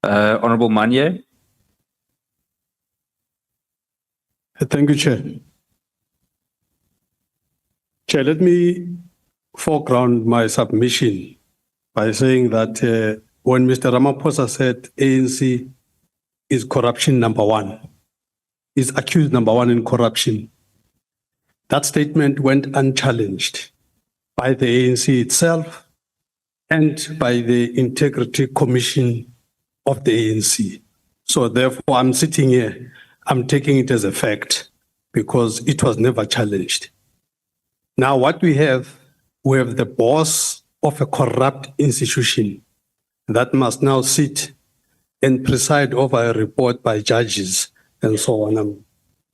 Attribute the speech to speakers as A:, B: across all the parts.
A: Honorable Manyi.
B: Thank you, Chair. Chair, let me foreground my submission by saying that when Mr. Ramaphosa said ANC is corruption number one, is accused number one in corruption, that statement went unchallenged by the ANC itself and by the Integrity Commission of the ANC. So therefore, I'm sitting here, I'm taking it as a fact because it was never challenged. Now what we have the boss of a corrupt institution that must now sit and preside over a report by judges and so on. I'm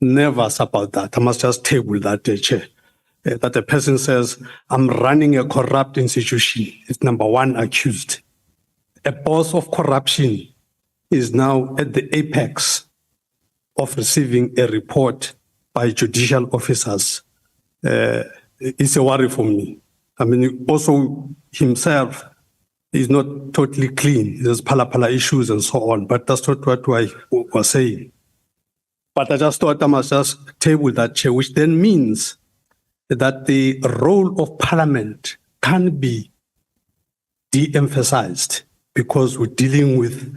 B: nervous about that. I must just table that, Chair. That a person says, I'm running a corrupt institution. It's number one accused. A boss of corruption is now at the apex of receiving a report by judicial officers. It's a worry for me. I mean, also himself is not totally clean. There's pala issues and so on, but that's not what I was saying. But I just thought I must just table that, Chair, which then means that the role of Parliament can be de-emphasized because we're dealing with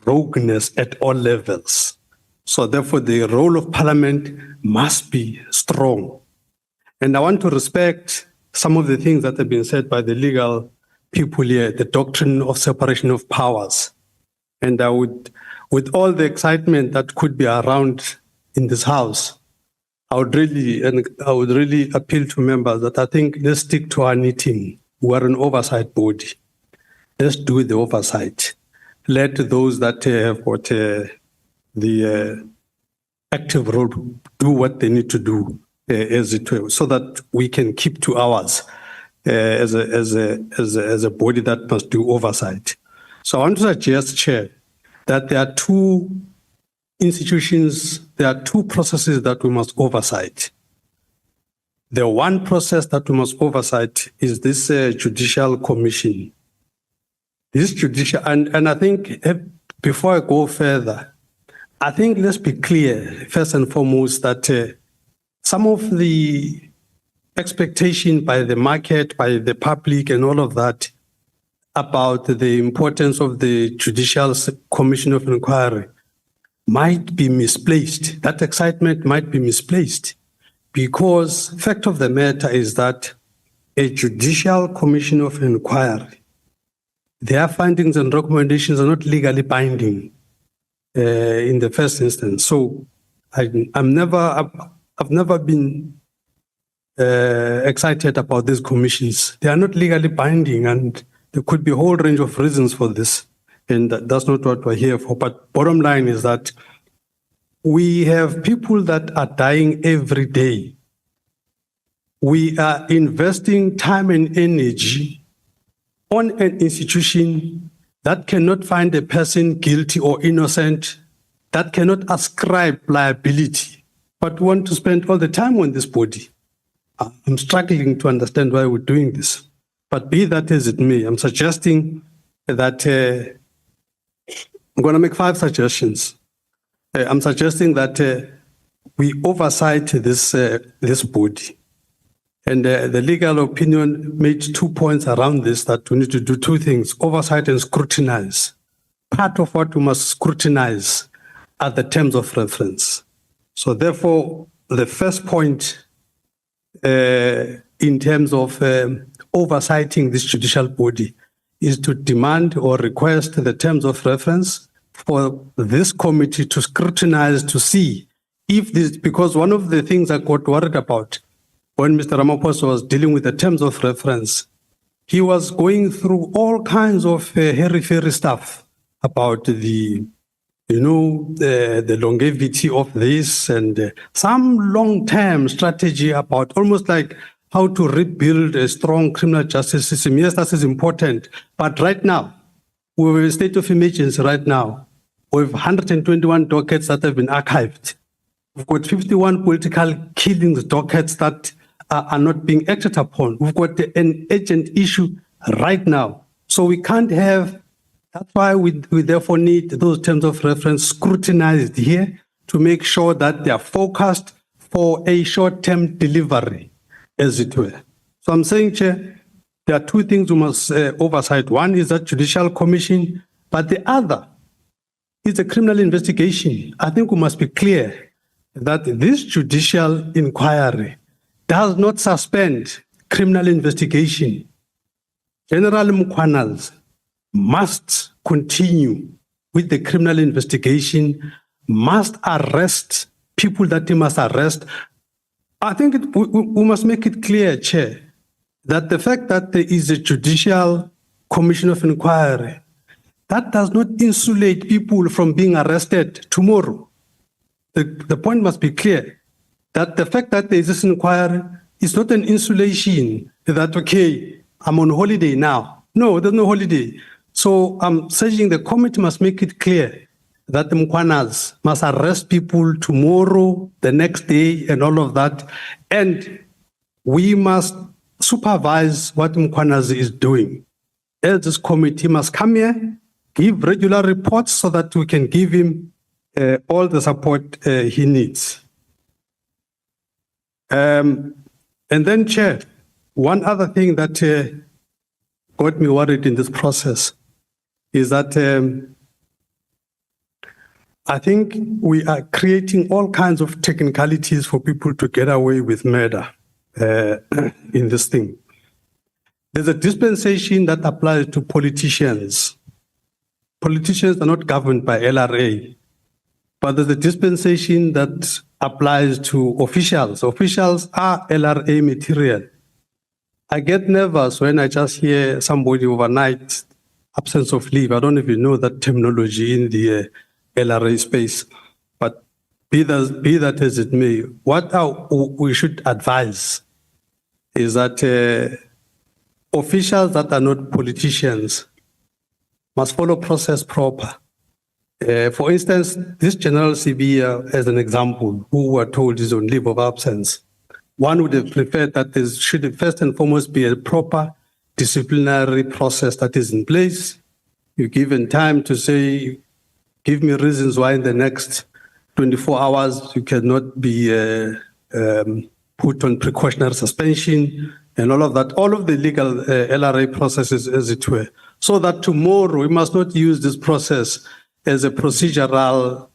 B: rogueness at all levels. So therefore, the role of Parliament must be strong. And I want to respect some of the things that have been said by the legal people here, the doctrine of separation of powers. And I would, with all the excitement that could be around in this House, I would really appeal to members that I think let's stick to our knitting. We're an oversight body. Let's do the oversight. Let those that have got the active role do what they need to do as it were, so that we can keep to ours as a body that must do oversight. So I want to suggest, Chair, that there are two institutions, there are two processes that we must oversight. The one process that we must oversight is this Judicial Commission. This judicial, and I think before I go further, I think let's be clear, first and foremost, that some of the expectation by the market, by the public and all of that about the importance of the Judicial Commission of Inquiry might be misplaced. That excitement might be misplaced because fact of the matter is that a Judicial Commission of Inquiry, their findings and recommendations are not legally binding in the first instance. So I've never been excited about these commissions. They are not legally binding, and there could be a whole range of reasons for this, and that's not what we're here for. But bottom line is that we have people that are dying every day. We are investing time and energy on an institution that cannot find a person guilty or innocent, that cannot ascribe liability, but want to spend all the time on this body. I'm struggling to understand why we're doing this. But be that as it may, I'm suggesting that I'm going to make 5 suggestions. I'm suggesting that we oversight this body. And the legal opinion made 2 points around this, that we need to do 2 things, oversight and scrutinize. Part of what we must scrutinize are the terms of reference. So therefore, the first point in terms of oversighting this judicial body is to demand or request the terms of reference for this committee to scrutinize to see if this, because one of the things I got worried about when Mr. Ramaphosa was dealing with the terms of reference, he was going through all kinds of hairy-fairy stuff about the longevity of this and some long-term strategy about almost like how to rebuild a strong criminal justice system. Yes, that is important. But right now, we're in a state of emergency right now. We have 121 dockets that have been archived. We've got 51 political killings dockets that are not being acted upon. We've got an urgent issue right now. So we can't have That's why we therefore need those terms of reference scrutinized here to make sure that they are focused for a short-term delivery, as it were. So I'm saying, Chair, there are two things we must oversight. One is that Judicial Commission, but the other is a criminal investigation. I think we must be clear that this judicial inquiry does not suspend criminal investigation. General Mukwanaz must continue with the criminal investigation, must arrest people that he must arrest. I think we must make it clear, Chair, that the fact that there is a Judicial Commission of Inquiry, that does not insulate people from being arrested tomorrow. The point must be clear, that the fact that there is this inquiry is not an insulation that, okay, I'm on holiday now. No, there's no holiday. So I'm saying the committee must make it clear that the Mkwanas must arrest people tomorrow, the next day, and all of that. And we must supervise what Mkwanas is doing. As this committee must come here, give regular reports so that we can give him all the support he needs. And then, Chair, one other thing that got me worried in this process is that I think we are creating all kinds of technicalities for people to get away with murder in this thing. There's a dispensation that applies to politicians. Politicians are not governed by LRA, but there's a dispensation that applies to officials. Officials are LRA material. I get nervous when I just hear somebody overnight, absence of leave. I don't even know that terminology in the LRA space. But be that as it may, what we should advise is that officials that are not politicians must follow process proper. For instance, this General CB, as an example, who were told is on leave of absence, one would have preferred that there should first and foremost be a proper disciplinary process that is in place. You're given time to say, give me reasons why in the next 24 hours you cannot be put on precautionary suspension and all of that, all of the legal LRA processes, as it were, so that tomorrow we must not use this process as a procedural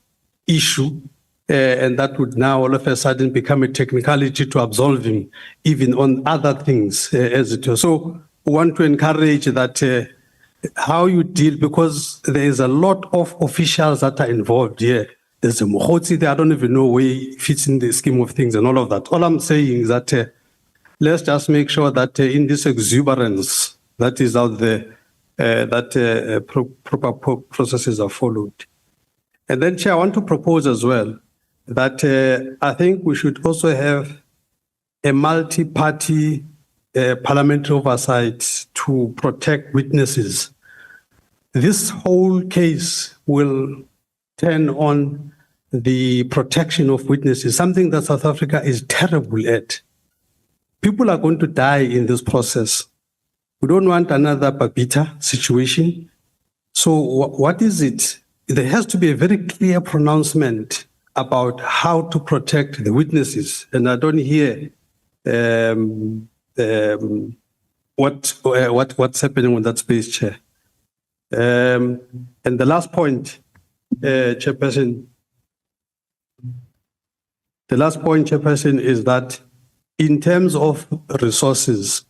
B: issue, and that would now all of a sudden become a technicality to absolve him, even on other things, as it were. So we want to encourage that how you deal, because there is a lot of officials that are involved here. There's a Mohotsi there, I don't even know where it fits in the scheme of things and all of that. All I'm saying is that let's just make sure that in this exuberance that is out there, proper processes are followed. And then, Chair, I want to propose as well that I think we should also have a multi-party parliamentary oversight to protect witnesses. This whole case will turn on the protection of witnesses, something that South Africa is terrible at. People are going to die in this process. We don't want another Babita situation. So what is it? There has to be a very clear pronouncement about how to protect the witnesses. And I don't hear what's happening on that space, Chair. And the last point, Chairperson, is that in terms of resources,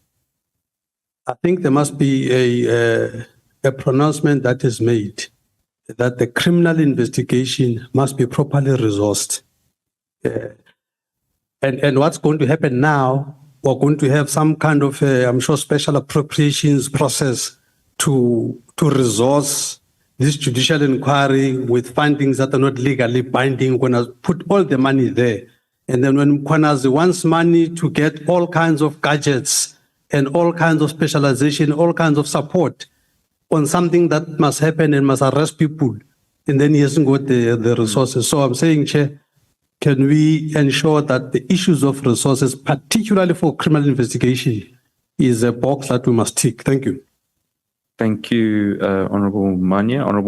B: I think there must be a pronouncement that is made that the criminal investigation must be properly resourced. And what's going to happen now, we're going to have some kind of, I'm sure, special appropriations process to resource this judicial inquiry with findings that are not legally binding. We're going to put all the money there. And then when Mkwanas wants money to get all kinds of gadgets and all kinds of specialization, all kinds of support on something that must happen and must arrest people, and then he hasn't got the resources. So I'm saying, Chair, can we ensure that the issues of resources, particularly for criminal investigation, is a box that we must tick? Thank you.
A: Thank you, Honourable Manyi. Honourable